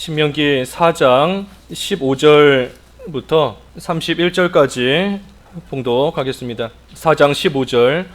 신명기 4장 15절부터 31절까지 봉독하겠습니다. 4장 15절.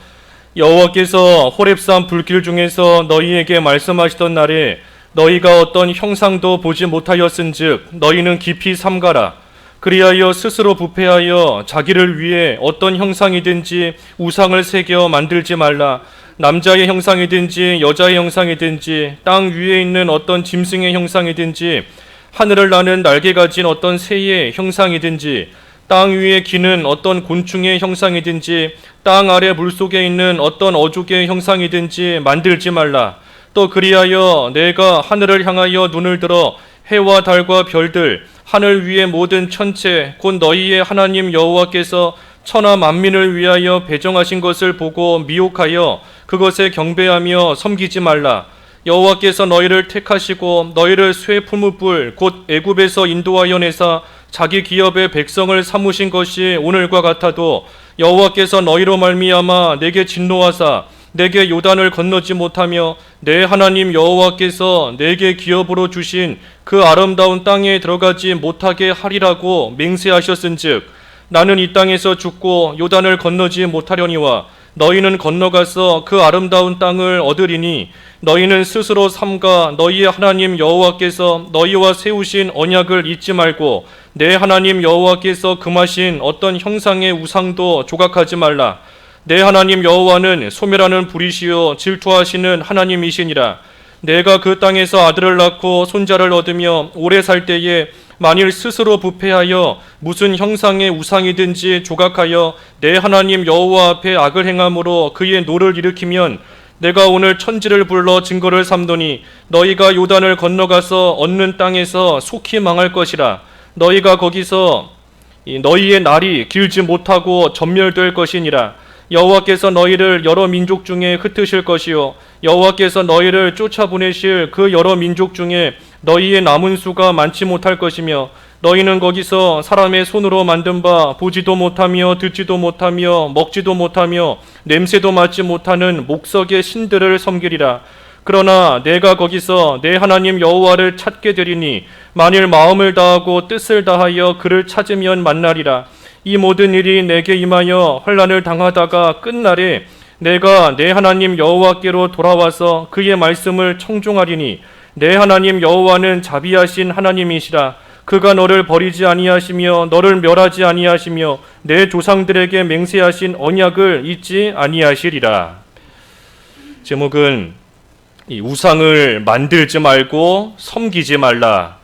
여호와께서 호렙산 불길 중에서 너희에게 말씀하시던 날에 너희가 어떤 형상도 보지 못하였은즉 너희는 깊이 삼가라. 그리하여 스스로 부패하여 자기를 위해 어떤 형상이든지 우상을 새겨 만들지 말라. 남자의 형상이든지 여자의 형상이든지 땅 위에 있는 어떤 짐승의 형상이든지 하늘을 나는 날개 가진 어떤 새의 형상이든지 땅 위에 기는 어떤 곤충의 형상이든지 땅 아래 물속에 있는 어떤 어족의 형상이든지 만들지 말라. 또 그리하여 내가 하늘을 향하여 눈을 들어 해와 달과 별들 하늘 위의 모든 천체 곧 너희의 하나님 여호와께서 천하 만민을 위하여 배정하신 것을 보고 미혹하여 그것에 경배하며 섬기지 말라. 여호와께서 너희를 택하시고 너희를 쇠 풀무불 곧 애굽에서 인도하여 내사 자기 기업의 백성을 삼으신 것이 오늘과 같아도 여호와께서 너희로 말미암아 내게 진노하사 내게 요단을 건너지 못하며 내 하나님 여호와께서 내게 기업으로 주신 그 아름다운 땅에 들어가지 못하게 하리라고 맹세하셨은즉 나는 이 땅에서 죽고 요단을 건너지 못하려니와 너희는 건너가서 그 아름다운 땅을 얻으리니 너희는 스스로 삼가 너희의 하나님 여호와께서 너희와 세우신 언약을 잊지 말고 내 하나님 여호와께서 금하신 어떤 형상의 우상도 조각하지 말라. 내 하나님 여호와는 소멸하는 불이시요 질투하시는 하나님이시니라. 내가 그 땅에서 아들을 낳고 손자를 얻으며 오래 살 때에 만일 스스로 부패하여 무슨 형상의 우상이든지 조각하여 내 하나님 여호와 앞에 악을 행함으로 그의 노를 일으키면 내가 오늘 천지를 불러 증거를 삼노니 너희가 요단을 건너가서 얻는 땅에서 속히 망할 것이라. 너희가 거기서 너희의 날이 길지 못하고 전멸될 것이니라. 여호와께서 너희를 여러 민족 중에 흩으실 것이요 여호와께서 너희를 쫓아보내실 그 여러 민족 중에 너희의 남은 수가 많지 못할 것이며 너희는 거기서 사람의 손으로 만든 바 보지도 못하며 듣지도 못하며 먹지도 못하며 냄새도 맡지 못하는 목석의 신들을 섬기리라. 그러나 내가 거기서 내 하나님 여호와를 찾게 되리니 만일 마음을 다하고 뜻을 다하여 그를 찾으면 만나리라. 이 모든 일이 내게 임하여 환난을 당하다가 끝날에 내가 내 하나님 여호와께로 돌아와서 그의 말씀을 청종하리니 내 하나님 여호와는 자비하신 하나님이시라. 그가 너를 버리지 아니하시며 너를 멸하지 아니하시며 내 조상들에게 맹세하신 언약을 잊지 아니하시리라. 제목은 이 우상을 만들지 말고 섬기지 말라.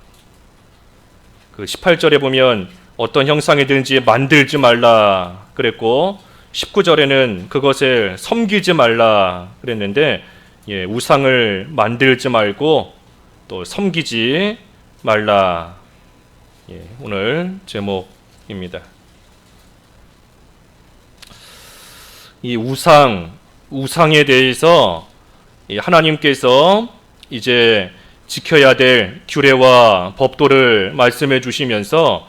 그 18절에 보면 어떤 형상이든지 만들지 말라 그랬고 19절에는 그것을 섬기지 말라 그랬는데 우상을 만들지 말고 또 섬기지 말라. 오늘 제목입니다. 이 우상에 대해서 하나님께서 이제 지켜야 될 규례와 법도를 말씀해 주시면서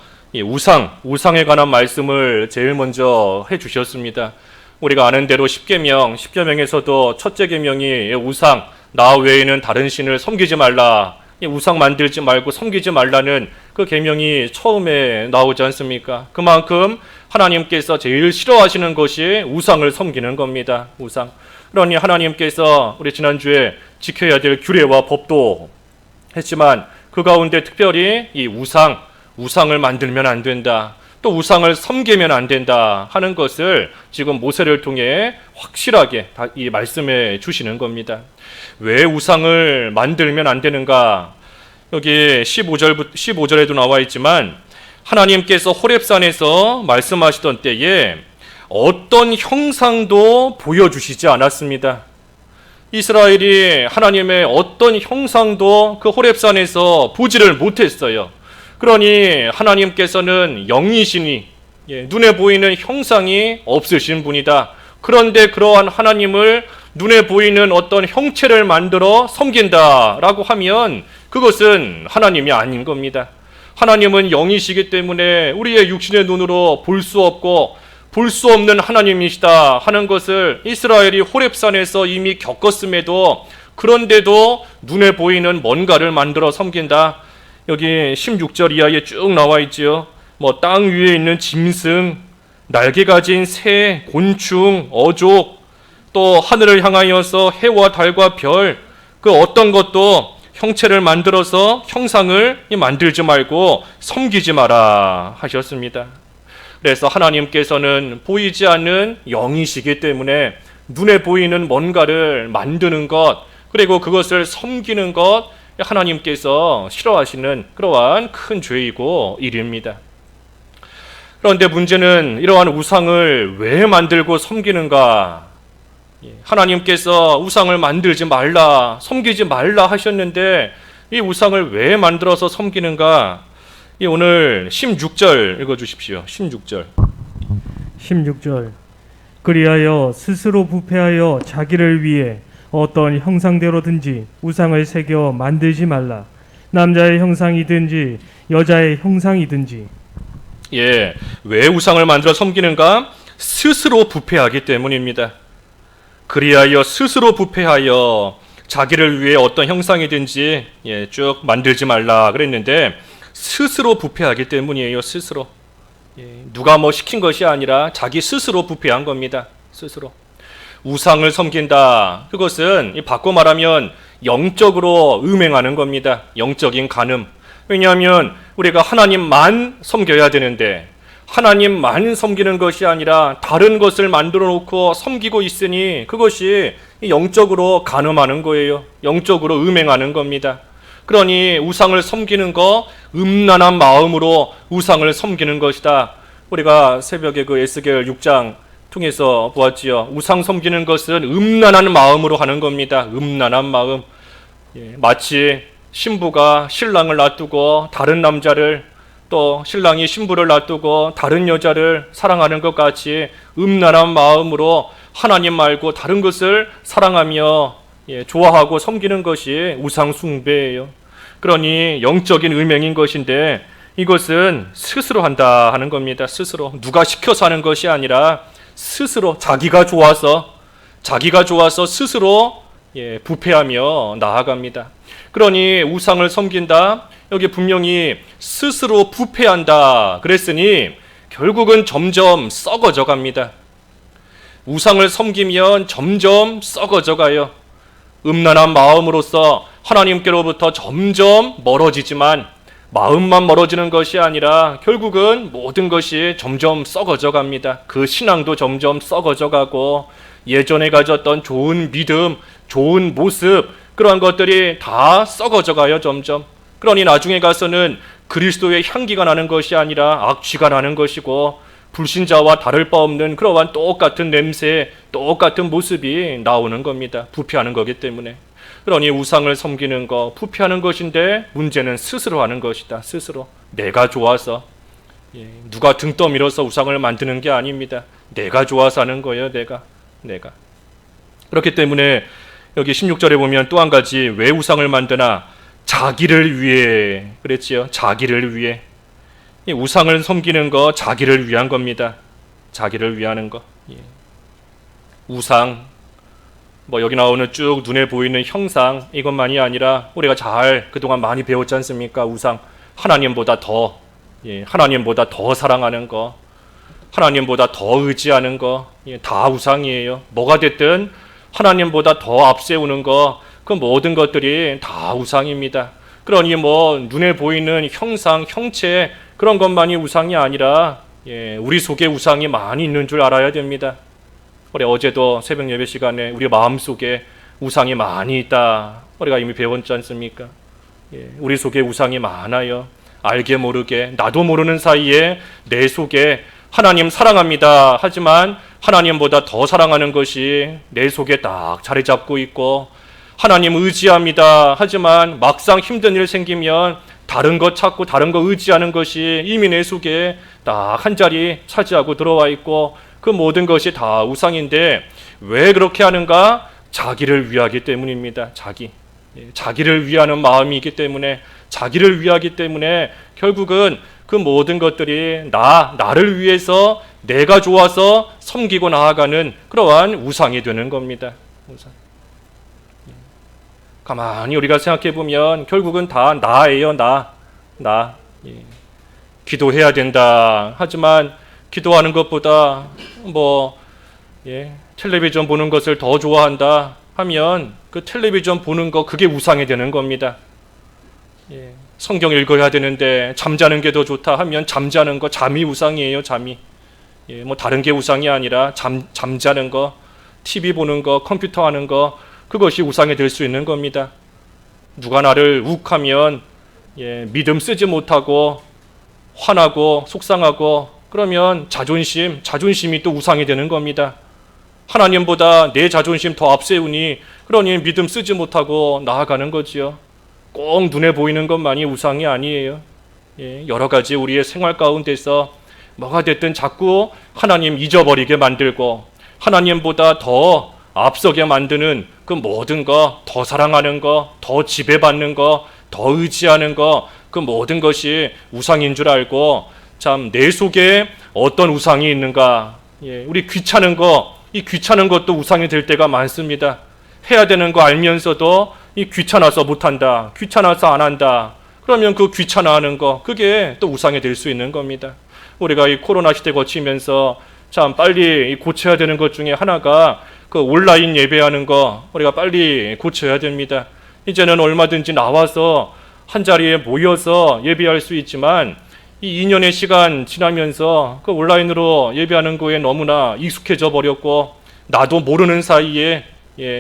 우상에 관한 말씀을 제일 먼저 해 주셨습니다. 우리가 아는 대로 십계명에서도 첫째 계명이 우상, 나 외에는 다른 신을 섬기지 말라. 우상 만들지 말고 섬기지 말라는 그 계명이 처음에 나오지 않습니까? 그만큼 하나님께서 제일 싫어하시는 것이 우상을 섬기는 겁니다. 우상. 그러니 하나님께서 우리 지난주에 지켜야 될 규례와 법도 했지만 그 가운데 특별히 이 우상을 만들면 안 된다. 또 우상을 섬기면 안 된다 하는 것을 지금 모세를 통해 확실하게 이 말씀해 주시는 겁니다. 왜 우상을 만들면 안 되는가? 여기 15절에도 나와 있지만 하나님께서 호렙산에서 말씀하시던 때에 어떤 형상도 보여주시지 않았습니다. 이스라엘이 하나님의 어떤 형상도 그 호렙산에서 보지를 못했어요. 그러니 하나님께서는 영이시니 눈에 보이는 형상이 없으신 분이다. 그런데 그러한 하나님을 눈에 보이는 어떤 형체를 만들어 섬긴다라고 하면 그것은 하나님이 아닌 겁니다. 하나님은 영이시기 때문에 우리의 육신의 눈으로 볼 수 없고 볼 수 없는 하나님이시다 하는 것을 이스라엘이 호렙산에서 이미 겪었음에도 그런데도 눈에 보이는 뭔가를 만들어 섬긴다. 여기 16절 이하에 쭉 나와 있지요. 뭐 땅 위에 있는 짐승, 날개 가진 새, 곤충, 어족, 또 하늘을 향하여서 해와 달과 별, 그 어떤 것도 형체를 만들어서 형상을 만들지 말고 섬기지 마라 하셨습니다. 그래서 하나님께서는 보이지 않는 영이시기 때문에 눈에 보이는 뭔가를 만드는 것, 그리고 그것을 섬기는 것, 하나님께서 싫어하시는 그러한 큰 죄이고 일입니다. 그런데 문제는 이러한 우상을 왜 만들고 섬기는가? 하나님께서 우상을 만들지 말라, 섬기지 말라 하셨는데 이 우상을 왜 만들어서 섬기는가? 오늘 16절 읽어주십시오. 16절. 16절. 그리하여 스스로 부패하여 자기를 위해 어떤 형상대로든지 우상을 새겨 만들지 말라. 남자의 형상이든지 여자의 형상이든지. 왜 우상을 만들어 섬기는가? 스스로 부패하기 때문입니다. 그리하여 스스로 부패하여 자기를 위해 어떤 형상이든지 쭉 만들지 말라 그랬는데 스스로 부패하기 때문이에요. 스스로. 누가 뭐 시킨 것이 아니라 자기 스스로 부패한 겁니다. 스스로. 우상을 섬긴다. 그것은 바꿔 말하면 영적으로 음행하는 겁니다. 영적인 간음. 왜냐하면 우리가 하나님만 섬겨야 되는데 하나님만 섬기는 것이 아니라 다른 것을 만들어 놓고 섬기고 있으니 그것이 영적으로 간음하는 거예요. 영적으로 음행하는 겁니다. 그러니 우상을 섬기는 거 음란한 마음으로 우상을 섬기는 것이다. 우리가 새벽에 그 에스겔 6장 통해서 보았지요. 우상 섬기는 것은 음란한 마음으로 하는 겁니다. 음란한 마음. 마치 신부가 신랑을 놔두고 다른 남자를, 또 신랑이 신부를 놔두고 다른 여자를 사랑하는 것 같이 음란한 마음으로 하나님 말고 다른 것을 사랑하며 좋아하고 섬기는 것이 우상 숭배예요. 그러니 영적인 음행인 것인데 이것은 스스로 한다 하는 겁니다. 스스로. 누가 시켜서 하는 것이 아니라 스스로 자기가 좋아서 스스로 부패하며 나아갑니다. 그러니 우상을 섬긴다. 여기 분명히 스스로 부패한다 그랬으니 결국은 점점 썩어져 갑니다. 우상을 섬기면 점점 썩어져 가요. 음란한 마음으로서 하나님께로부터 점점 멀어지지만 마음만 멀어지는 것이 아니라 결국은 모든 것이 점점 썩어져 갑니다. 그 신앙도 점점 썩어져 가고 예전에 가졌던 좋은 믿음, 좋은 모습, 그러한 것들이 다 썩어져 가요. 점점. 그러니 나중에 가서는 그리스도의 향기가 나는 것이 아니라 악취가 나는 것이고 불신자와 다를 바 없는 그러한 똑같은 냄새, 똑같은 모습이 나오는 겁니다. 부패하는 거기 때문에. 그러니 우상을 섬기는 거 부패하는 것인데 문제는 스스로 하는 것이다. 스스로. 내가 좋아서. 누가 등 떠밀어서 우상을 만드는 게 아닙니다. 내가 좋아서 하는 거예요. 내가. 그렇기 때문에 여기 16절에 보면 또 한 가지 왜 우상을 만드나? 자기를 위해 그랬지요. 자기를 위해. 이 우상을 섬기는 거 자기를 위한 겁니다. 자기를 위하는 거. 우상, 뭐 여기 나오는 쭉 눈에 보이는 형상 이것만이 아니라 우리가 잘 그동안 많이 배웠지 않습니까? 우상, 하나님보다 더 사랑하는 거, 하나님보다 더 의지하는 거, 다 우상이에요. 뭐가 됐든 하나님보다 더 앞세우는 거, 그 모든 것들이 다 우상입니다. 그러니 뭐 눈에 보이는 형상, 형체 그런 것만이 우상이 아니라 우리 속에 우상이 많이 있는 줄 알아야 됩니다. 우리 어제도 새벽 예배 시간에 우리 마음속에 우상이 많이 있다. 우리가 이미 배웠지 않습니까? 우리 속에 우상이 많아요. 알게 모르게 나도 모르는 사이에 내 속에 하나님 사랑합니다. 하지만 하나님보다 더 사랑하는 것이 내 속에 딱 자리 잡고 있고 하나님 의지합니다. 하지만 막상 힘든 일 생기면 다른 것 찾고 다른 거 의지하는 것이 이미 내 속에 딱 한 자리 차지하고 들어와 있고 그 모든 것이 다 우상인데 왜 그렇게 하는가? 자기를 위하기 때문입니다. 자기를 위하는 마음이기 때문에 자기를 위하기 때문에 결국은 그 모든 것들이 나를 위해서 내가 좋아서 섬기고 나아가는 그러한 우상이 되는 겁니다. 우상. 가만히 우리가 생각해 보면 결국은 다 나예요. 나 기도해야 된다. 하지만 기도하는 것보다 텔레비전 보는 것을 더 좋아한다 하면 그 텔레비전 보는 거 그게 우상이 되는 겁니다. 성경 읽어야 되는데 잠자는 게 더 좋다 하면 잠자는 거 잠이 우상이에요. 잠이. 다른 게 우상이 아니라 잠자는 거, TV 보는 거, 컴퓨터 하는 거 그것이 우상이 될 수 있는 겁니다. 누가 나를 욱하면 믿음 쓰지 못하고 화나고 속상하고 그러면 자존심이 또 우상이 되는 겁니다. 하나님보다 내 자존심 더 앞세우니 그러니 믿음 쓰지 못하고 나아가는 거지요. 꼭 눈에 보이는 것만이 우상이 아니에요. 여러 가지 우리의 생활 가운데서 뭐가 됐든 자꾸 하나님 잊어버리게 만들고 하나님보다 더 앞서게 만드는 그 모든 거, 더 사랑하는 거, 더 지배받는 거, 더 의지하는 거, 그 모든 것이 우상인 줄 알고 참 내 속에 어떤 우상이 있는가. 우리 귀찮은 거, 이 귀찮은 것도 우상이 될 때가 많습니다. 해야 되는 거 알면서도 이 귀찮아서 못한다. 귀찮아서 안 한다. 그러면 그 귀찮아하는 거 그게 또 우상이 될 수 있는 겁니다. 우리가 이 코로나 시대 거치면서 참 빨리 고쳐야 되는 것 중에 하나가 그 온라인 예배하는 거 우리가 빨리 고쳐야 됩니다. 이제는 얼마든지 나와서 한 자리에 모여서 예배할 수 있지만 이 2년의 시간 지나면서 그 온라인으로 예배하는 거에 너무나 익숙해져 버렸고 나도 모르는 사이에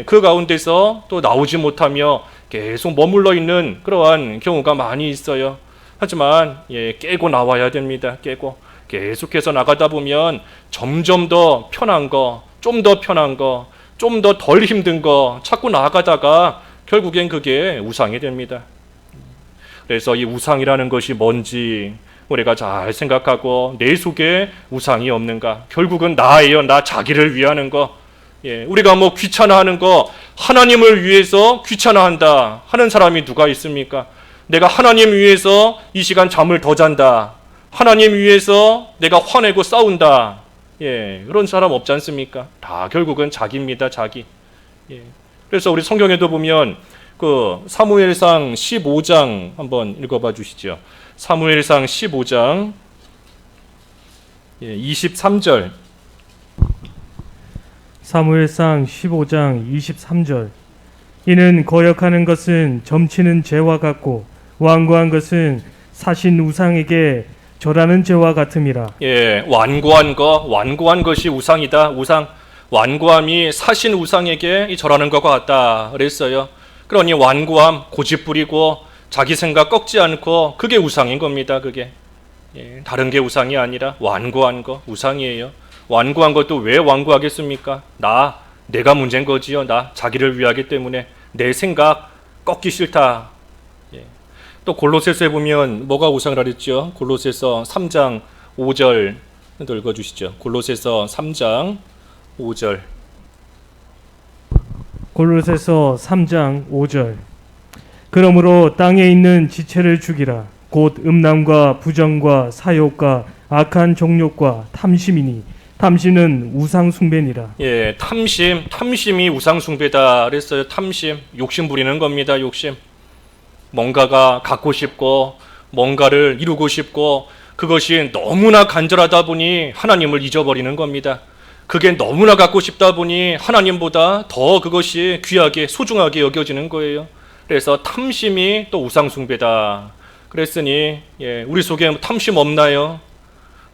그 가운데서 또 나오지 못하며 계속 머물러 있는 그러한 경우가 많이 있어요. 하지만 깨고 나와야 됩니다. 깨고 계속해서 나가다 보면 점점 더 편한 거, 좀 더 편한 거, 좀 더 덜 힘든 거 찾고 나아가다가 결국엔 그게 우상이 됩니다. 그래서 이 우상이라는 것이 뭔지 우리가 잘 생각하고 내 속에 우상이 없는가? 결국은 나예요. 나 자기를 위하는 거. 우리가 귀찮아하는 거 하나님을 위해서 귀찮아한다 하는 사람이 누가 있습니까? 내가 하나님 위해서 이 시간 잠을 더 잔다. 하나님 위해서 내가 화내고 싸운다. 그런 사람 없지 않습니까? 다 결국은 자기입니다. 자기. 그래서 우리 성경에도 보면 그 사무엘상 15장 한번 읽어봐 주시죠. 사무엘상 15장 23절. 사무엘상 15장 23절. 이는 거역하는 것은 점치는 죄와 같고 완고한 것은 사신 우상에게 절하는 죄와 같음이라. 완고한 것이 우상이다. 우상. 완고함이 사신 우상에게 절하는 것과 같다 그랬어요. 그러니 완고함, 고집 부리고 자기 생각 꺾지 않고 그게 우상인 겁니다. 그게 다른 게 우상이 아니라 완고한 거 우상이에요. 완고한 것도 왜 완고하겠습니까? 내가 문제인 거지요. 나 자기를 위하기 때문에 내 생각 꺾기 싫다. 또 골로새서에 보면 뭐가 우상이라 그랬죠? 골로새서 3장 5절 읽어주시죠. 골로새서 3장 5절. 골로새서 3장 5절. 그러므로 땅에 있는 지체를 죽이라. 곧 음란과 부정과 사욕과 악한 정욕과 탐심이니 탐심은 우상 숭배니라. 탐심이 우상 숭배다 그랬어요. 탐심, 욕심 부리는 겁니다. 욕심. 뭔가가 갖고 싶고 뭔가를 이루고 싶고 그것이 너무나 간절하다 보니 하나님을 잊어버리는 겁니다. 그게 너무나 갖고 싶다 보니 하나님보다 더 그것이 귀하게 소중하게 여겨지는 거예요. 그래서 탐심이 또 우상 숭배다 그랬으니 우리 속에 탐심 없나요?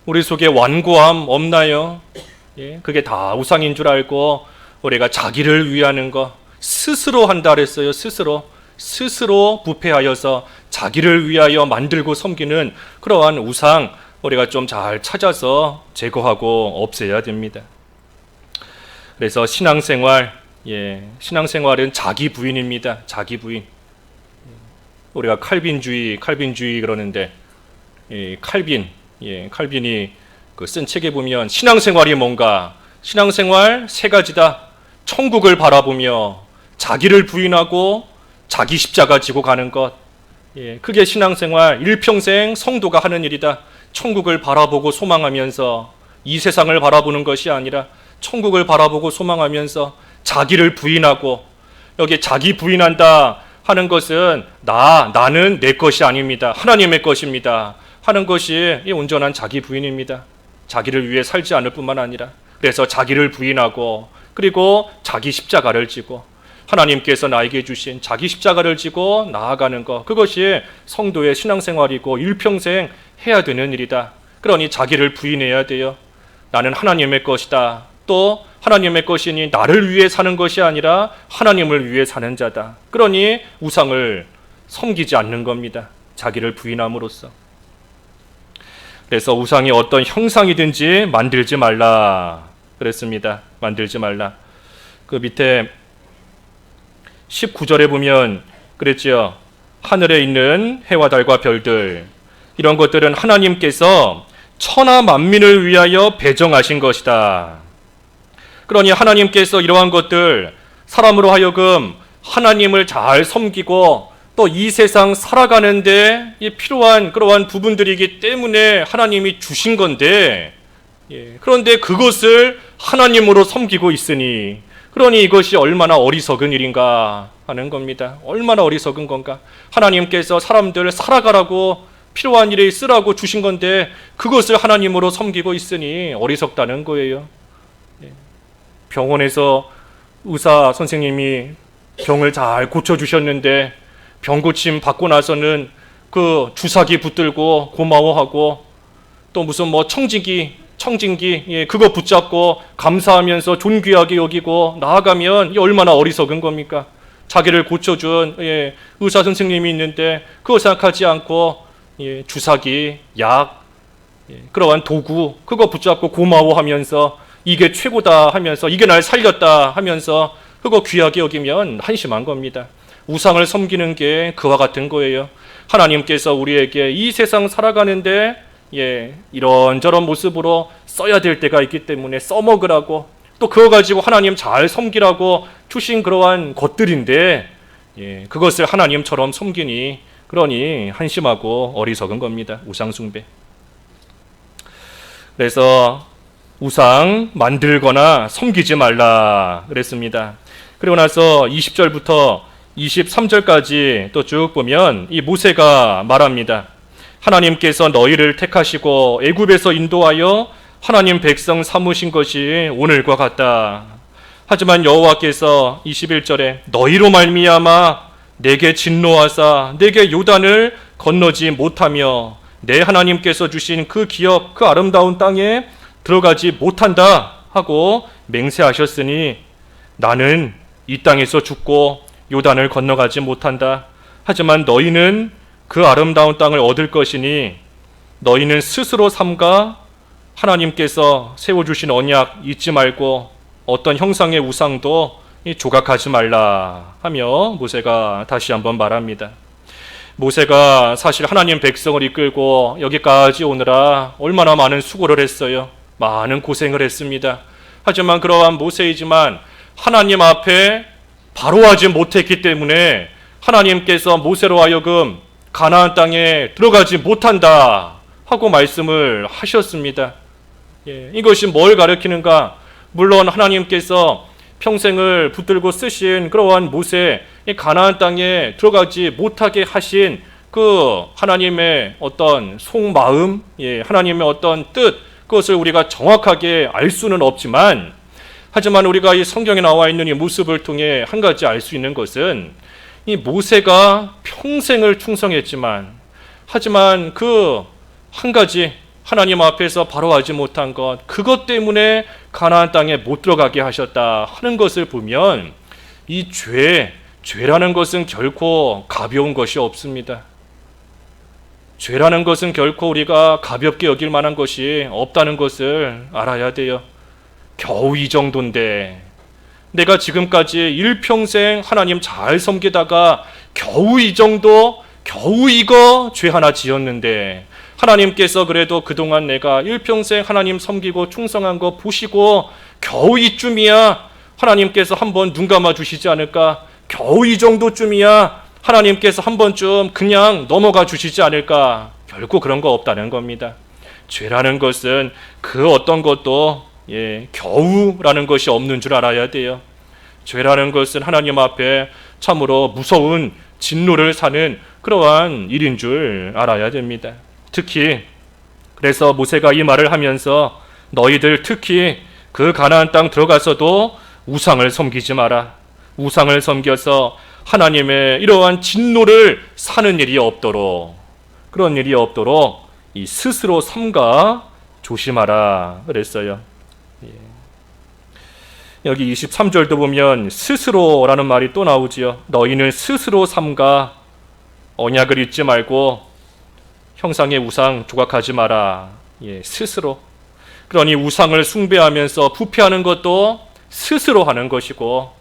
우리 속에 완고함 없나요? 그게 다 우상인 줄 알고 우리가 자기를 위하는 거 스스로 한다 그랬어요. 스스로 부패하여서 자기를 위하여 만들고 섬기는 그러한 우상 우리가 좀 잘 찾아서 제거하고 없애야 됩니다. 그래서 신앙생활은 자기 부인입니다. 자기 부인. 우리가 칼빈주의 그러는데 칼빈이 그 쓴 책에 보면 신앙생활이 뭔가? 신앙생활 세 가지다. 천국을 바라보며 자기를 부인하고 자기 십자가 지고 가는 것. 그게 신앙생활 일평생 성도가 하는 일이다. 천국을 바라보고 소망하면서 이 세상을 바라보는 것이 아니라 천국을 바라보고 소망하면서 자기를 부인하고 여기 자기 부인한다 하는 것은 나는 내 것이 아닙니다. 하나님의 것입니다. 하는 것이 이 온전한 자기 부인입니다. 자기를 위해 살지 않을 뿐만 아니라 그래서 자기를 부인하고 그리고 자기 십자가를 지고 하나님께서 나에게 주신 자기 십자가를 지고 나아가는 것, 그것이 성도의 신앙생활이고 일평생 해야 되는 일이다. 그러니 자기를 부인해야 돼요. 나는 하나님의 것이다. 또 하나님의 것이니 나를 위해 사는 것이 아니라 하나님을 위해 사는 자다. 그러니 우상을 섬기지 않는 겁니다. 자기를 부인함으로써. 그래서 우상이 어떤 형상이든지 만들지 말라 그랬습니다. 만들지 말라. 그 밑에 19절에 보면 그랬지요. 하늘에 있는 해와 달과 별들, 이런 것들은 하나님께서 천하 만민을 위하여 배정하신 것이다. 그러니 하나님께서 이러한 것들, 사람으로 하여금 하나님을 잘 섬기고 또 이 세상 살아가는데 필요한 그러한 부분들이기 때문에 하나님이 주신 건데, 그런데 그것을 하나님으로 섬기고 있으니, 그러니 이것이 얼마나 어리석은 일인가 하는 겁니다. 얼마나 어리석은 건가. 하나님께서 사람들 살아가라고 필요한 일에 쓰라고 주신 건데 그것을 하나님으로 섬기고 있으니 어리석다는 거예요. 병원에서 의사 선생님이 병을 잘 고쳐주셨는데 병 고침 받고 나서는 그 주사기 붙들고 고마워하고 또 무슨 뭐 청진기 그거 붙잡고 감사하면서 존귀하게 여기고 나아가면 이 얼마나 어리석은 겁니까? 자기를 고쳐준 의사 선생님이 있는데 그거 생각하지 않고 주사기, 약, 그러한 도구 그거 붙잡고 고마워하면서 이게 최고다 하면서 이게 날 살렸다 하면서 그거 귀하게 여기면 한심한 겁니다. 우상을 섬기는 게 그와 같은 거예요. 하나님께서 우리에게 이 세상 살아가는데 이런저런 모습으로 써야 될 때가 있기 때문에 써먹으라고 또 그거 가지고 하나님 잘 섬기라고 주신 그러한 것들인데 그것을 하나님처럼 섬기니 그러니 한심하고 어리석은 겁니다. 우상 숭배. 그래서 우상 만들거나 섬기지 말라 그랬습니다. 그리고 나서 20절부터 23절까지 또 쭉 보면 이 모세가 말합니다. 하나님께서 너희를 택하시고 애굽에서 인도하여 하나님 백성 삼으신 것이 오늘과 같다. 하지만 여호와께서 21절에 너희로 말미암아 내게 진노하사 내게 요단을 건너지 못하며 내 하나님께서 주신 그 기업 그 아름다운 땅에 들어가지 못한다 하고 맹세하셨으니 나는 이 땅에서 죽고 요단을 건너가지 못한다. 하지만 너희는 그 아름다운 땅을 얻을 것이니 너희는 스스로 삼가 하나님께서 세워주신 언약 잊지 말고 어떤 형상의 우상도 조각하지 말라 하며 모세가 다시 한번 말합니다. 모세가 사실 하나님 백성을 이끌고 여기까지 오느라 얼마나 많은 수고를 했어요. 많은 고생을 했습니다. 하지만 그러한 모세이지만 하나님 앞에 바로 하지 못했기 때문에 하나님께서 모세로 하여금 가나안 땅에 들어가지 못한다 하고 말씀을 하셨습니다. 이것이 뭘 가리키는가? 물론 하나님께서 평생을 붙들고 쓰신 그러한 모세, 가나안 땅에 들어가지 못하게 하신 그 하나님의 어떤 속마음, 하나님의 어떤 뜻, 그것을 우리가 정확하게 알 수는 없지만, 하지만 우리가 이 성경에 나와 있는 이 모습을 통해 한 가지 알 수 있는 것은 이 모세가 평생을 충성했지만, 하지만 그 한 가지 하나님 앞에서 바로 하지 못한 것, 그것 때문에 가나안 땅에 못 들어가게 하셨다 하는 것을 보면 이 죄라는 것은 결코 가벼운 것이 없습니다. 죄라는 것은 결코 우리가 가볍게 여길 만한 것이 없다는 것을 알아야 돼요. 겨우 이 정도인데 내가 지금까지 일평생 하나님 잘 섬기다가 겨우 이 정도, 겨우 이거 죄 하나 지었는데 하나님께서 그래도 그동안 내가 일평생 하나님 섬기고 충성한 거 보시고 겨우 이쯤이야 하나님께서 한번 눈 감아 주시지 않을까? 겨우 이 정도쯤이야 하나님께서 한 번쯤 그냥 넘어가 주시지 않을까? 결코 그런 거 없다는 겁니다. 죄라는 것은 그 어떤 것도 겨우라는 것이 없는 줄 알아야 돼요. 죄라는 것은 하나님 앞에 참으로 무서운 진노를 사는 그러한 일인 줄 알아야 됩니다. 특히 그래서 모세가 이 말을 하면서 너희들 특히 그 가나안 땅 들어가서도 우상을 섬기지 마라. 우상을 섬겨서 하나님의 이러한 진노를 사는 일이 없도록, 그런 일이 없도록 이 스스로 삼가 조심하라 그랬어요. 여기 23절도 보면 스스로라는 말이 또 나오지요. 너희는 스스로 삼가 언약을 잊지 말고 형상의 우상 조각하지 마라. 스스로. 그러니 우상을 숭배하면서 부패하는 것도 스스로 하는 것이고,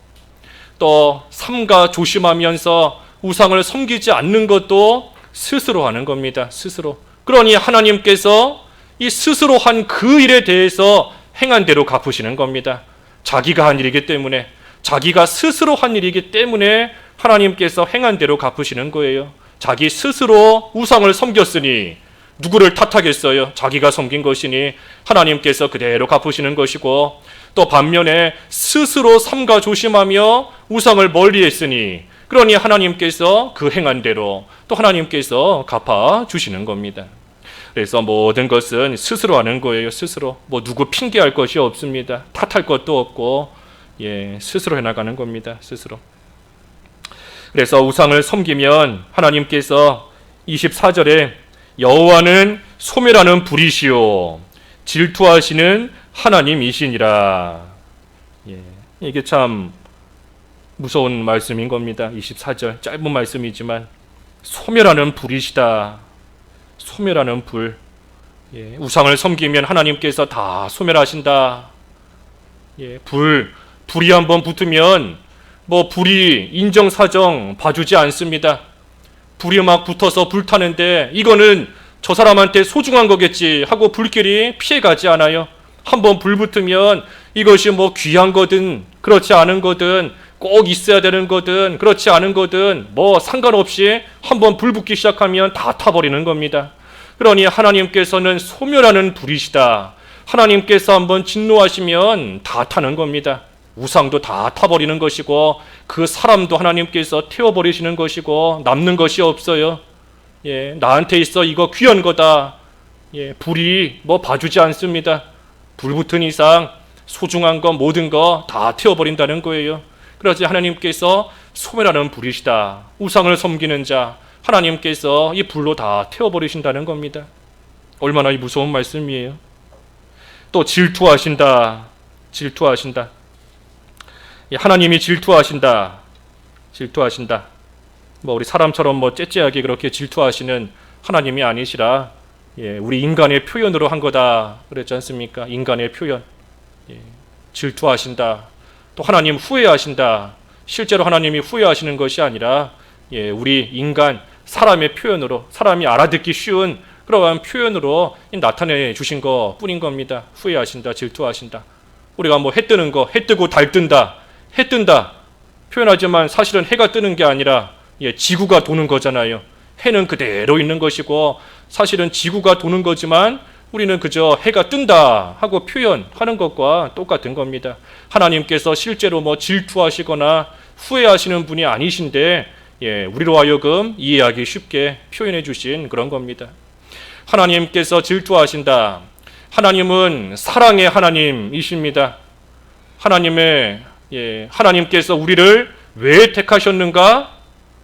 또 삼가 조심하면서 우상을 섬기지 않는 것도 스스로 하는 겁니다. 스스로. 그러니 하나님께서 이 스스로 한 그 일에 대해서 행한 대로 갚으시는 겁니다. 자기가 한 일이기 때문에, 자기가 스스로 한 일이기 때문에 하나님께서 행한 대로 갚으시는 거예요. 자기 스스로 우상을 섬겼으니 누구를 탓하겠어요? 자기가 섬긴 것이니 하나님께서 그대로 갚으시는 것이고, 또 반면에 스스로 삼가 조심하며 우상을 멀리했으니 그러니 하나님께서 그 행한 대로 또 하나님께서 갚아 주시는 겁니다. 그래서 모든 것은 스스로 하는 거예요. 스스로. 누구 핑계할 것이 없습니다. 탓할 것도 없고, 스스로 해나가는 겁니다. 스스로. 그래서 우상을 섬기면 하나님께서 24절에 여호와는 소멸하는 불이시요 질투하시는 하나님이시니라. 이게 참 무서운 말씀인 겁니다. 24절 짧은 말씀이지만 소멸하는 불이시다. 소멸하는 불. 우상을 섬기면 하나님께서 다 소멸하신다. 불이 한번 붙으면 불이 인정사정 봐주지 않습니다. 불이 막 붙어서 불타는데 이거는 저 사람한테 소중한 거겠지 하고 불길이 피해가지 않아요. 한번 불 붙으면 이것이 귀한 거든 그렇지 않은 거든 꼭 있어야 되는 거든 그렇지 않은 거든 상관없이 한번 불 붙기 시작하면 다 타버리는 겁니다. 그러니 하나님께서는 소멸하는 불이시다. 하나님께서 한번 진노하시면 다 타는 겁니다. 우상도 다 타버리는 것이고 그 사람도 하나님께서 태워버리시는 것이고 남는 것이 없어요. 나한테 있어 이거 귀한 거다. 불이 봐주지 않습니다. 불 붙은 이상 소중한 거 모든 거 다 태워버린다는 거예요. 그래서 하나님께서 소멸하는 불이시다. 우상을 섬기는 자 하나님께서 이 불로 다 태워버리신다는 겁니다. 얼마나 무서운 말씀이에요. 또 질투하신다. 질투하신다. 하나님이 질투하신다. 질투하신다. 우리 사람처럼 째째하게 그렇게 질투하시는 하나님이 아니시라 우리 인간의 표현으로 한 거다 그랬지 않습니까? 인간의 표현. 질투하신다. 또 하나님 후회하신다. 실제로 하나님이 후회하시는 것이 아니라 우리 인간 사람의 표현으로, 사람이 알아듣기 쉬운 그러한 표현으로 나타내 주신 것 뿐인 겁니다. 후회하신다. 질투하신다. 우리가 해 뜨는 거, 해 뜨고 달 뜬다, 해 뜬다 표현하지만 사실은 해가 뜨는 게 아니라 지구가 도는 거잖아요. 해는 그대로 있는 것이고 사실은 지구가 도는 거지만 우리는 그저 해가 뜬다 하고 표현하는 것과 똑같은 겁니다. 하나님께서 실제로 질투하시거나 후회하시는 분이 아니신데 우리로 하여금 이해하기 쉽게 표현해 주신 그런 겁니다. 하나님께서 질투하신다. 하나님은 사랑의 하나님이십니다. 하나님께서 우리를 왜 택하셨는가?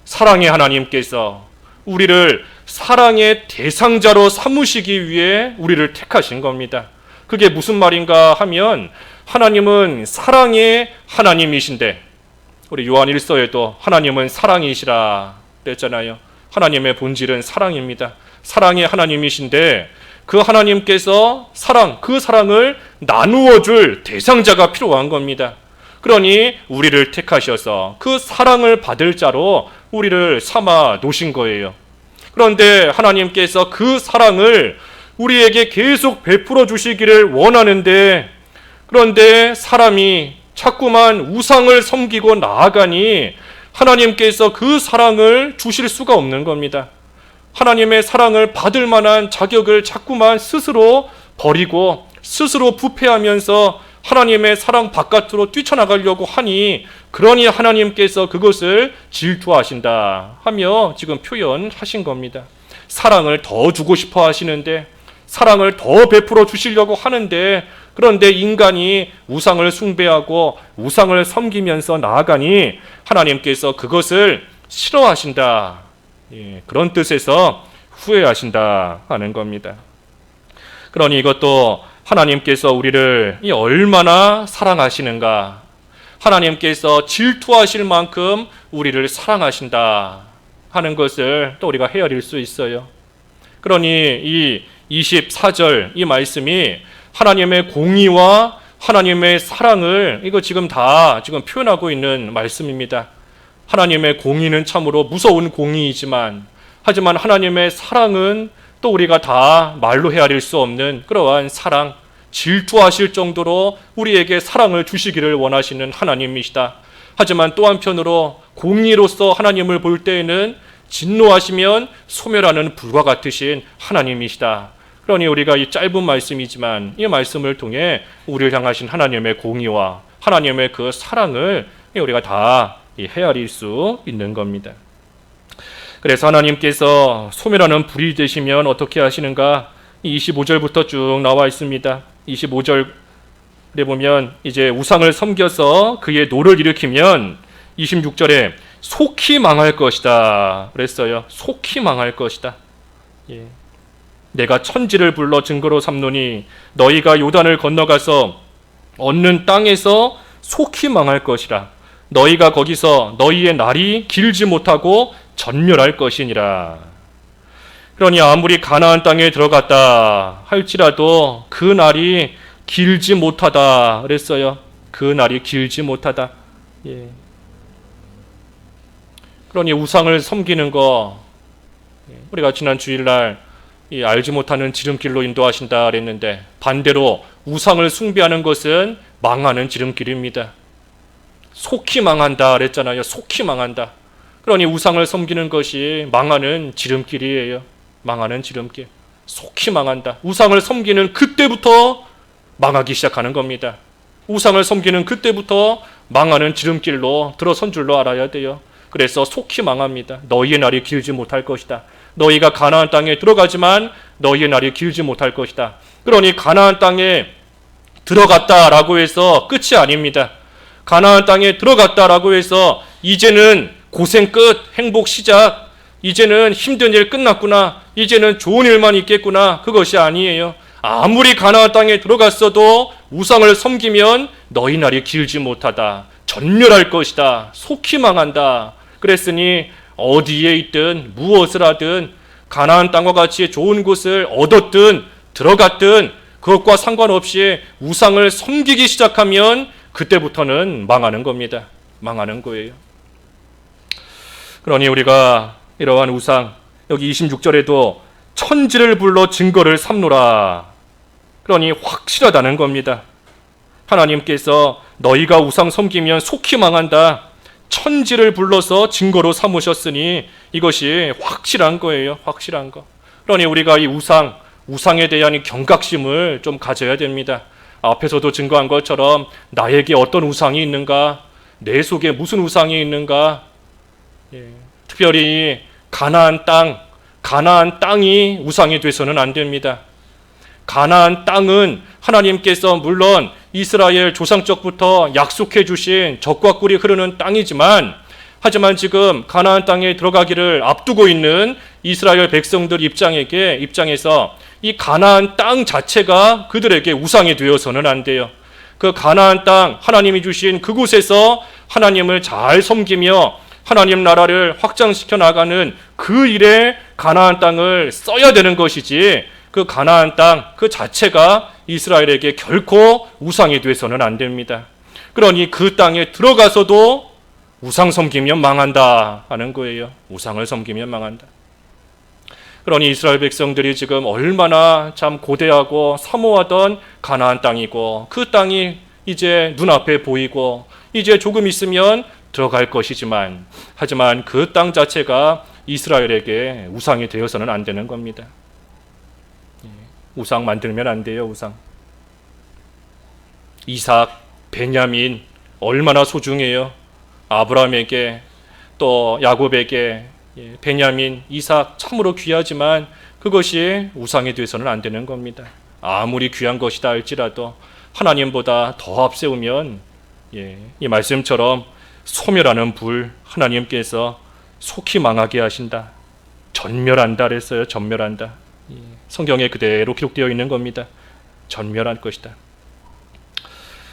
사랑의 하나님께서 우리를 사랑의 대상자로 삼으시기 위해 우리를 택하신 겁니다. 그게 무슨 말인가 하면 하나님은 사랑의 하나님이신데 우리 요한 1서에도 하나님은 사랑이시라 그랬잖아요. 하나님의 본질은 사랑입니다. 사랑의 하나님이신데 그 하나님께서 그 사랑을 나누어 줄 대상자가 필요한 겁니다. 그러니 우리를 택하셔서 그 사랑을 받을 자로 우리를 삼아 놓으신 거예요. 그런데 하나님께서 그 사랑을 우리에게 계속 베풀어 주시기를 원하는데 그런데 사람이 자꾸만 우상을 섬기고 나아가니 하나님께서 그 사랑을 주실 수가 없는 겁니다. 하나님의 사랑을 받을 만한 자격을 자꾸만 스스로 버리고 스스로 부패하면서 하나님의 사랑 바깥으로 뛰쳐나가려고 하니 그러니 하나님께서 그것을 질투하신다 하며 지금 표현하신 겁니다. 사랑을 더 주고 싶어 하시는데, 사랑을 더 베풀어 주시려고 하는데, 그런데 인간이 우상을 숭배하고 우상을 섬기면서 나아가니 하나님께서 그것을 싫어하신다. 그런 뜻에서 후회하신다 하는 겁니다. 그러니 이것도 하나님께서 우리를 얼마나 사랑하시는가, 하나님께서 질투하실 만큼 우리를 사랑하신다 하는 것을 또 우리가 헤아릴 수 있어요. 그러니 이 24절 이 말씀이 하나님의 공의와 하나님의 사랑을 이거 지금 다 표현하고 있는 말씀입니다. 하나님의 공의는 참으로 무서운 공의이지만, 하지만 하나님의 사랑은 또 우리가 다 말로 헤아릴 수 없는 그러한 사랑, 질투하실 정도로 우리에게 사랑을 주시기를 원하시는 하나님이시다. 하지만 또 한편으로 공의로서 하나님을 볼 때에는 진노하시면 소멸하는 불과 같으신 하나님이시다. 그러니 우리가 이 짧은 말씀이지만 이 말씀을 통해 우리를 향하신 하나님의 공의와 하나님의 그 사랑을 우리가 다 헤아릴 수 있는 겁니다. 그래서 하나님께서 소멸하는 불이 되시면 어떻게 하시는가? 25절부터 쭉 나와 있습니다. 25절에 보면 이제 우상을 섬겨서 그의 노를 일으키면 26절에 속히 망할 것이다 그랬어요. 속히 망할 것이다. 내가 천지를 불러 증거로 삼노니 너희가 요단을 건너가서 얻는 땅에서 속히 망할 것이라. 너희가 거기서 너희의 날이 길지 못하고 전멸할 것이니라. 그러니 아무리 가나안 땅에 들어갔다 할지라도 그 날이 길지 못하다 그랬어요. 그 날이 길지 못하다. 그러니 우상을 섬기는 거, 우리가 지난 주일날 알지 못하는 지름길로 인도하신다 그랬는데, 반대로 우상을 숭배하는 것은 망하는 지름길입니다. 속히 망한다 그랬잖아요. 속히 망한다. 그러니 우상을 섬기는 것이 망하는 지름길이에요. 망하는 지름길. 속히 망한다. 우상을 섬기는 그때부터 망하기 시작하는 겁니다. 우상을 섬기는 그때부터 망하는 지름길로 들어선 줄로 알아야 돼요. 그래서 속히 망합니다. 너희의 날이 길지 못할 것이다. 너희가 가나안 땅에 들어가지만 너희의 날이 길지 못할 것이다. 그러니 가나안 땅에 들어갔다라고 해서 끝이 아닙니다. 가나안 땅에 들어갔다라고 해서 이제는 고생 끝, 행복 시작, 이제는 힘든 일 끝났구나, 이제는 좋은 일만 있겠구나, 그것이 아니에요. 아무리 가나안 땅에 들어갔어도 우상을 섬기면 너희 날이 길지 못하다. 전멸할 것이다. 속히 망한다. 그랬으니 어디에 있든 무엇을 하든 가나안 땅과 같이 좋은 곳을 얻었든 들어갔든 그것과 상관없이 우상을 섬기기 시작하면 그때부터는 망하는 겁니다. 망하는 거예요. 그러니 우리가 이러한 우상, 여기 26절에도 천지를 불러 증거를 삼노라. 그러니 확실하다는 겁니다. 하나님께서 너희가 우상 섬기면 속히 망한다. 천지를 불러서 증거로 삼으셨으니 이것이 확실한 거예요. 확실한 거. 그러니 우리가 이 우상에 대한 경각심을 좀 가져야 됩니다. 앞에서도 증거한 것처럼 나에게 어떤 우상이 있는가, 내 속에 무슨 우상이 있는가, 특별히 가나안 땅이 우상이 돼서는 안 됩니다. 가나안 땅은 하나님께서 물론 이스라엘 조상적부터 약속해 주신 젖과 꿀이 흐르는 땅이지만, 하지만 지금 가나안 땅에 들어가기를 앞두고 있는 이스라엘 백성들 입장에서 이 가나안 땅 자체가 그들에게 우상이 되어서는 안 돼요. 그 가나안 땅, 하나님이 주신 그곳에서 하나님을 잘 섬기며 하나님 나라를 확장시켜 나가는 그 일에 가나안 땅을 써야 되는 것이지, 그 가나안 땅 그 자체가 이스라엘에게 결코 우상이 돼서는 안 됩니다. 그러니 그 땅에 들어가서도 우상 섬기면 망한다 하는 거예요. 우상을 섬기면 망한다. 그러니 이스라엘 백성들이 지금 얼마나 참 고대하고 사모하던 가나안 땅이고, 그 땅이 이제 눈앞에 보이고 이제 조금 있으면 들어갈 것이지만, 하지만 그 땅 자체가 이스라엘에게 우상이 되어서는 안 되는 겁니다. 우상 만들면 안 돼요. 우상. 이삭, 베냐민 얼마나 소중해요. 아브라함에게 또 야곱에게 베냐민, 이삭 참으로 귀하지만 그것이 우상이 돼서는 안 되는 겁니다. 아무리 귀한 것이다 할지라도 하나님보다 더 앞세우면 이 말씀처럼 소멸하는 불 하나님께서 속히 망하게 하신다. 전멸한다 그랬어요. 전멸한다. 성경에 그대로 기록되어 있는 겁니다. 전멸할 것이다.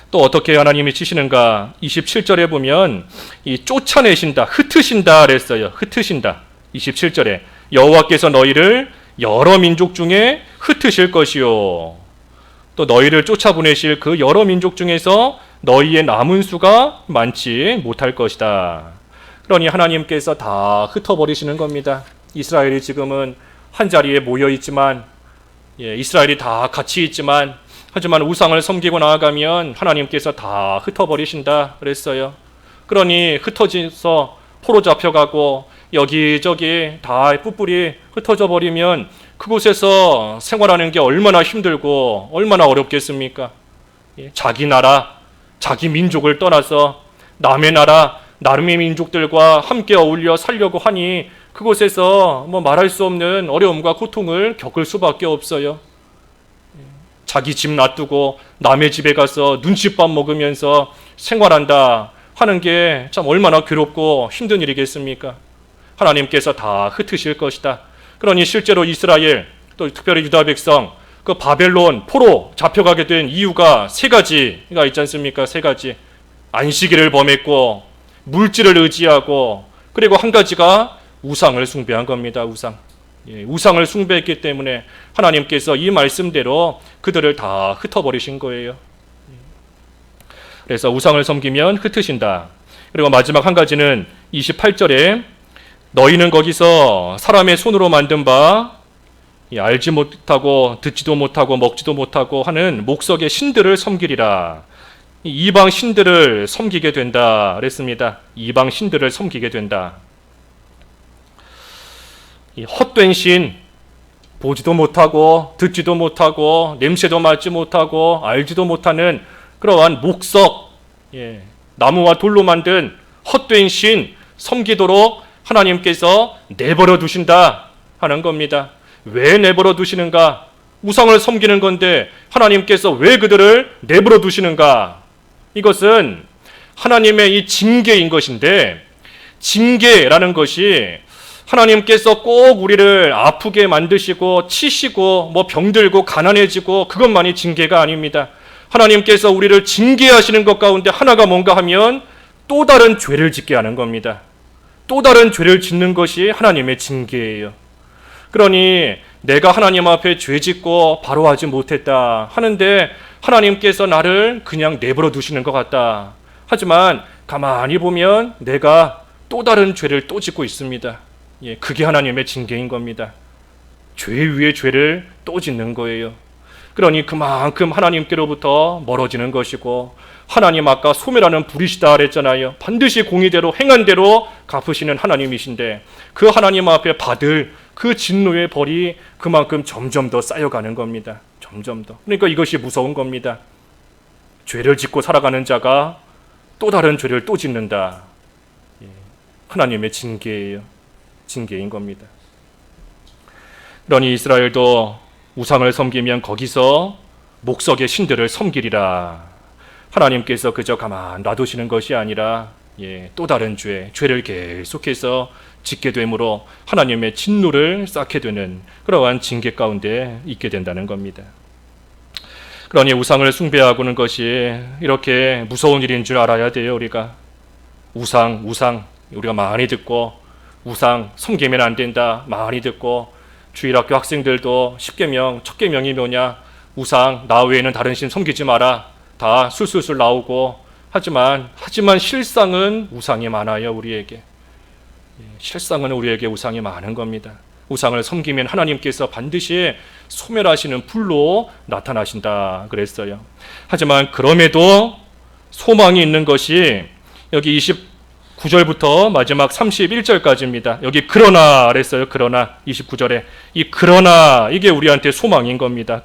또 어떻게 하나님이 치시는가? 27절에 보면 이 쫓아내신다, 흩으신다 그랬어요. 흩으신다. 27절에 여호와께서 너희를 여러 민족 중에 흩으실 것이요. 또 너희를 쫓아보내실 그 여러 민족 중에서 너희의 남은 수가 많지 못할 것이다. 그러니 하나님께서 다 흩어버리시는 겁니다. 이스라엘이 지금은 한 자리에 모여 있지만, 이스라엘이 다 같이 있지만, 하지만 우상을 섬기고 나아가면 하나님께서 다 흩어버리신다 그랬어요. 그러니 흩어져서 포로 잡혀가고 여기저기 다 뿔뿔이 흩어져 버리면 그곳에서 생활하는 게 얼마나 힘들고 얼마나 어렵겠습니까? 자기 나라, 자기 민족을 떠나서 남의 나라, 나름의 민족들과 함께 어울려 살려고 하니 그곳에서 말할 수 없는 어려움과 고통을 겪을 수밖에 없어요. 자기 집 놔두고 남의 집에 가서 눈칫밥 먹으면서 생활한다 하는 게 참 얼마나 괴롭고 힘든 일이겠습니까? 하나님께서 다 흩으실 것이다. 그러니 실제로 이스라엘, 또 특별히 유다 백성, 그 바벨론 포로 잡혀가게 된 이유가 세 가지가 있지 않습니까? 세 가지. 안식일을 범했고, 물질을 의지하고, 그리고 한 가지가 우상을 숭배한 겁니다. 우상을 숭배했기 때문에 하나님께서 이 말씀대로 그들을 다 흩어버리신 거예요. 그래서 우상을 섬기면 흩으신다. 그리고 마지막 한 가지는 28절에 너희는 거기서 사람의 손으로 만든 바 알지 못하고 듣지도 못하고 먹지도 못하고 하는 목석의 신들을 섬기리라. 이방 신들을 섬기게 된다 그랬습니다. 이방 신들을 섬기게 된다. 이 헛된 신, 보지도 못하고 듣지도 못하고 냄새도 맡지 못하고 알지도 못하는 그러한 목석, 나무와 돌로 만든 헛된 신 섬기도록 하나님께서 내버려 두신다 하는 겁니다. 왜 내버려 두시는가? 우상을 섬기는 건데 하나님께서 왜 그들을 내버려 두시는가? 이것은 하나님의 이 징계인 것인데, 징계라는 것이 하나님께서 꼭 우리를 아프게 만드시고 치시고 병들고 가난해지고 그것만이 징계가 아닙니다. 하나님께서 우리를 징계하시는 것 가운데 하나가 뭔가 하면 또 다른 죄를 짓게 하는 겁니다. 또 다른 죄를 짓는 것이 하나님의 징계예요. 그러니 내가 하나님 앞에 죄 짓고 바로 하지 못했다 하는데 하나님께서 나를 그냥 내버려 두시는 것 같다. 하지만 가만히 보면 내가 또 다른 죄를 또 짓고 있습니다. 그게 하나님의 징계인 겁니다. 죄 위에 죄를 또 짓는 거예요. 그러니 그만큼 하나님께로부터 멀어지는 것이고, 하나님 아까 소멸하는 불이시다 그랬잖아요. 반드시 공의대로 행한 대로 갚으시는 하나님이신데 그 하나님 앞에 받을 그 진노의 벌이 그만큼 점점 더 쌓여가는 겁니다. 점점 더. 그러니까 이것이 무서운 겁니다. 죄를 짓고 살아가는 자가 또 다른 죄를 또 짓는다. 하나님의 징계예요. 징계인 겁니다. 그러니 이스라엘도 우상을 섬기면 거기서 목석의 신들을 섬기리라. 하나님께서 그저 가만 놔두시는 것이 아니라 또 다른 죄를 계속해서 짓게 되므로 하나님의 진노를 쌓게 되는 그러한 징계 가운데 있게 된다는 겁니다. 그러니 우상을 숭배하고는 것이 이렇게 무서운 일인 줄 알아야 돼요. 우리가 우상 우리가 많이 듣고, 우상 섬기면 안 된다 많이 듣고, 주일학교 학생들도 10계명 첫 계명이 뭐냐, 우상 나 외에는 다른 신 섬기지 마라 다 술술술 나오고, 하지만 실상은 우상이 많아요. 우리에게 실상은 우리에게 우상이 많은 겁니다. 우상을 섬기면 하나님께서 반드시 소멸하시는 불로 나타나신다 그랬어요. 하지만 그럼에도 소망이 있는 것이 여기 29절부터 마지막 31절까지입니다. 여기 그러나 그랬어요. 그러나 29절에 이 그러나 이게 우리한테 소망인 겁니다.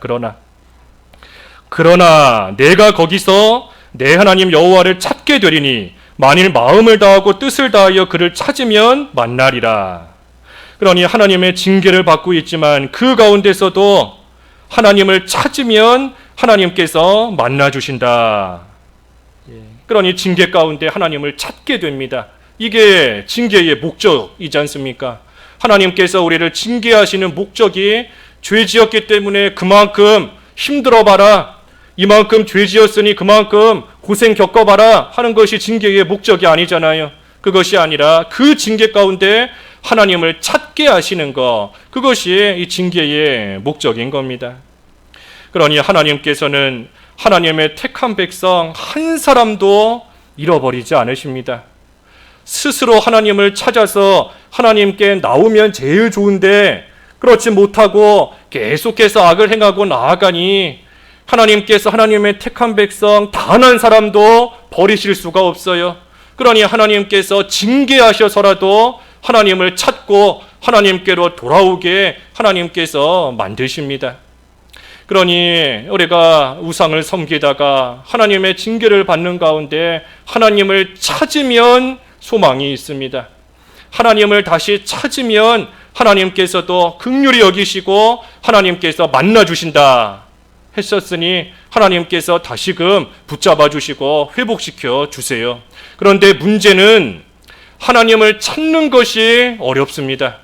그러나 내가 거기서 내 하나님 여호와를 찾게 되리니 만일 마음을 다하고 뜻을 다하여 그를 찾으면 만나리라. 그러니 하나님의 징계를 받고 있지만 그 가운데서도 하나님을 찾으면 하나님께서 만나 주신다. 그러니 징계 가운데 하나님을 찾게 됩니다. 이게 징계의 목적이지 않습니까? 하나님께서 우리를 징계하시는 목적이 죄 지었기 때문에 그만큼 힘들어봐라, 이만큼 죄 지었으니 그만큼 고생 겪어봐라 하는 것이 징계의 목적이 아니잖아요. 그것이 아니라 그 징계 가운데 하나님을 찾게 하시는 것, 그것이 이 징계의 목적인 겁니다. 그러니 하나님께서는 하나님의 택한 백성 한 사람도 잃어버리지 않으십니다. 스스로 하나님을 찾아서 하나님께 나오면 제일 좋은데 그렇지 못하고 계속해서 악을 행하고 나아가니 하나님께서 하나님의 택한 백성 단 한 사람도 버리실 수가 없어요. 그러니 하나님께서 징계하셔서라도 하나님을 찾고 하나님께로 돌아오게 하나님께서 만드십니다. 그러니 우리가 우상을 섬기다가 하나님의 징계를 받는 가운데 하나님을 찾으면 소망이 있습니다. 하나님을 다시 찾으면 하나님께서도 긍휼히 여기시고 하나님께서 만나 주신다 했었으니 하나님께서 다시금 붙잡아 주시고 회복시켜 주세요. 그런데 문제는 하나님을 찾는 것이 어렵습니다.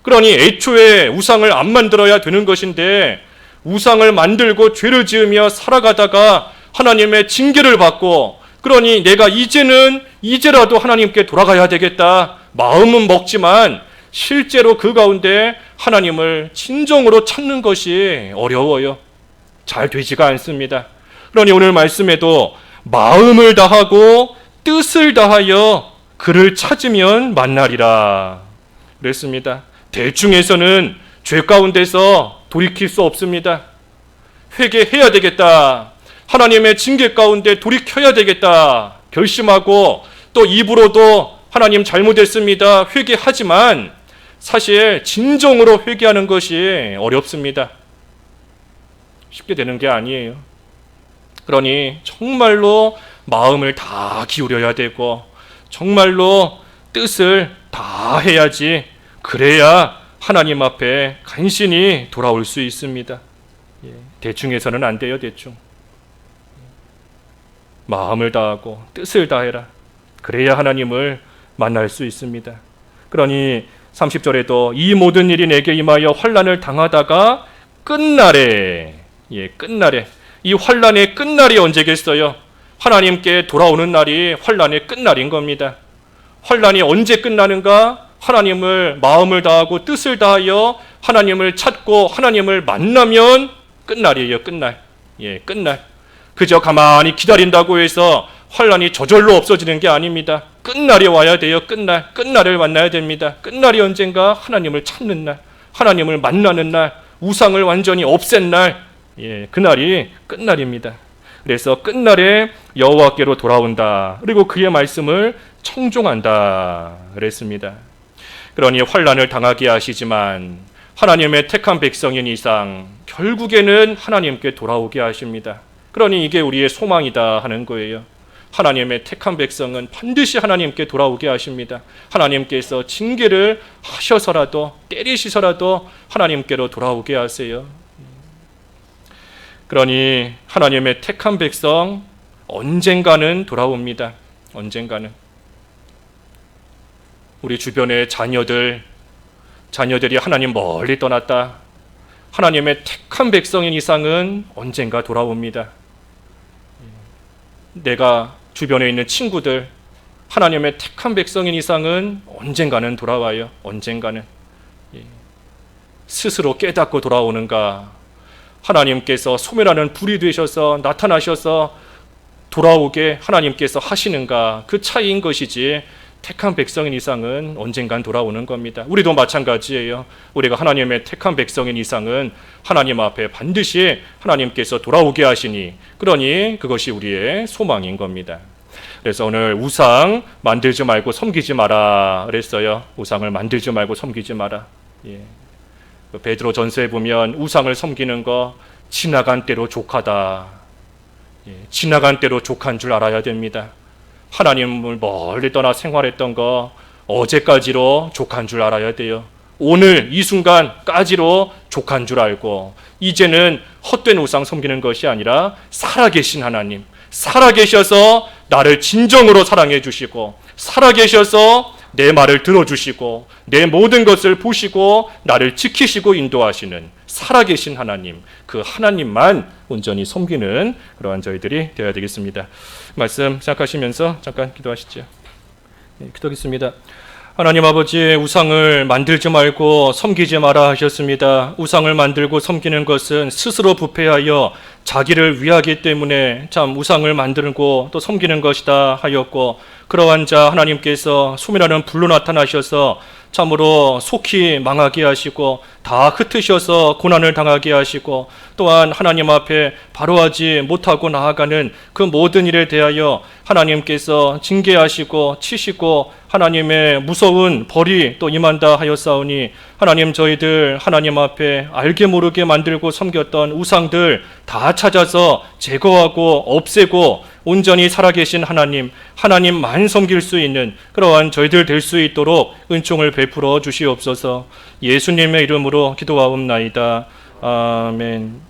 그러니 애초에 우상을 안 만들어야 되는 것인데 우상을 만들고 죄를 지으며 살아가다가 하나님의 징계를 받고, 그러니 내가 이제라도 하나님께 돌아가야 되겠다 마음은 먹지만 실제로 그 가운데 하나님을 진정으로 찾는 것이 어려워요. 잘 되지가 않습니다. 그러니 오늘 말씀에도 마음을 다하고 뜻을 다하여 그를 찾으면 만나리라 그랬습니다. 대충해서는 죄 가운데서 돌이킬 수 없습니다. 회개해야 되겠다, 하나님의 징계 가운데 돌이켜야 되겠다 결심하고 또 입으로도 하나님 잘못했습니다 회개하지만 사실 진정으로 회개하는 것이 어렵습니다. 쉽게 되는 게 아니에요. 그러니 정말로 마음을 다 기울여야 되고 정말로 뜻을 다 해야지, 그래야 하나님 앞에 간신히 돌아올 수 있습니다. 대충해서는 안 돼요. 대충 마음을 다하고 뜻을 다해라, 그래야 하나님을 만날 수 있습니다. 그러니 30절에도 이 모든 일이 내게 임하여 환난을 당하다가 끝날에, 끝날에, 이 환난의 끝날이 언제겠어요? 하나님께 돌아오는 날이 환난의 끝날인 겁니다. 환난이 언제 끝나는가? 하나님을 마음을 다하고 뜻을 다하여 하나님을 찾고 하나님을 만나면 끝날이에요. 끝날. 끝날. 그저 가만히 기다린다고 해서 환난이 저절로 없어지는 게 아닙니다. 끝날이 와야 돼요. 끝날. 끝날을 만나야 됩니다. 끝날이 언젠가? 하나님을 찾는 날, 하나님을 만나는 날, 우상을 완전히 없앤 날, 그날이 끝날입니다. 그래서 끝날에 여호와께로 돌아온다. 그리고 그의 말씀을 청종한다 그랬습니다. 그러니 환난을 당하게 하시지만 하나님의 택한 백성인 이상 결국에는 하나님께 돌아오게 하십니다. 그러니 이게 우리의 소망이다 하는 거예요. 하나님의 택한 백성은 반드시 하나님께 돌아오게 하십니다. 하나님께서 징계를 하셔서라도 때리시서라도 하나님께로 돌아오게 하세요. 그러니 하나님의 택한 백성 언젠가는 돌아옵니다. 언젠가는. 우리 주변의 자녀들이 하나님 멀리 떠났다. 하나님의 택한 백성인 이상은 언젠가 돌아옵니다. 내가 주변에 있는 친구들, 하나님의 택한 백성인 이상은 언젠가는 돌아와요. 언젠가는. 스스로 깨닫고 돌아오는가? 하나님께서 소멸하는 불이 되셔서 나타나셔서 돌아오게 하나님께서 하시는가? 그 차이인 것이지 택한 백성인 이상은 언젠간 돌아오는 겁니다. 우리도 마찬가지예요. 우리가 하나님의 택한 백성인 이상은 하나님 앞에 반드시 하나님께서 돌아오게 하시니, 그러니 그것이 우리의 소망인 겁니다. 그래서 오늘 우상 만들지 말고 섬기지 마라 그랬어요. 우상을 만들지 말고 섬기지 마라. 베드로 전서에 보면 우상을 섬기는 거 지나간 때로 족하다. 지나간 때로 족한 줄 알아야 됩니다. 하나님을 멀리 떠나 생활했던 거 어제까지로 족한 줄 알아야 돼요. 오늘 이 순간까지로 족한 줄 알고 이제는 헛된 우상 섬기는 것이 아니라 살아계신 하나님, 살아계셔서 나를 진정으로 사랑해 주시고 살아계셔서 내 말을 들어주시고 내 모든 것을 보시고 나를 지키시고 인도하시는 살아계신 하나님, 그 하나님만 온전히 섬기는 그러한 저희들이 되어야 되겠습니다. 말씀 생각하시면서 잠깐 기도하시죠. 기도하겠습니다. 하나님 아버지, 우상을 만들지 말고 섬기지 마라 하셨습니다. 우상을 만들고 섬기는 것은 스스로 부패하여 자기를 위하기 때문에 참 우상을 만들고 또 섬기는 것이다 하였고, 그러한 자 하나님께서 소멸하는 불로 나타나셔서 참으로 속히 망하게 하시고 다 흩으셔서 고난을 당하게 하시고, 또한 하나님 앞에 바로하지 못하고 나아가는 그 모든 일에 대하여 하나님께서 징계하시고 치시고 하나님의 무서운 벌이 또 임한다 하였사오니, 하나님 저희들 하나님 앞에 알게 모르게 만들고 섬겼던 우상들 다 찾아서 제거하고 없애고 온전히 살아계신 하나님, 하나님만 섬길 수 있는 그러한 저희들 될 수 있도록 은총을 베풀어 주시옵소서. 예수님의 이름으로 기도하옵나이다. 아멘.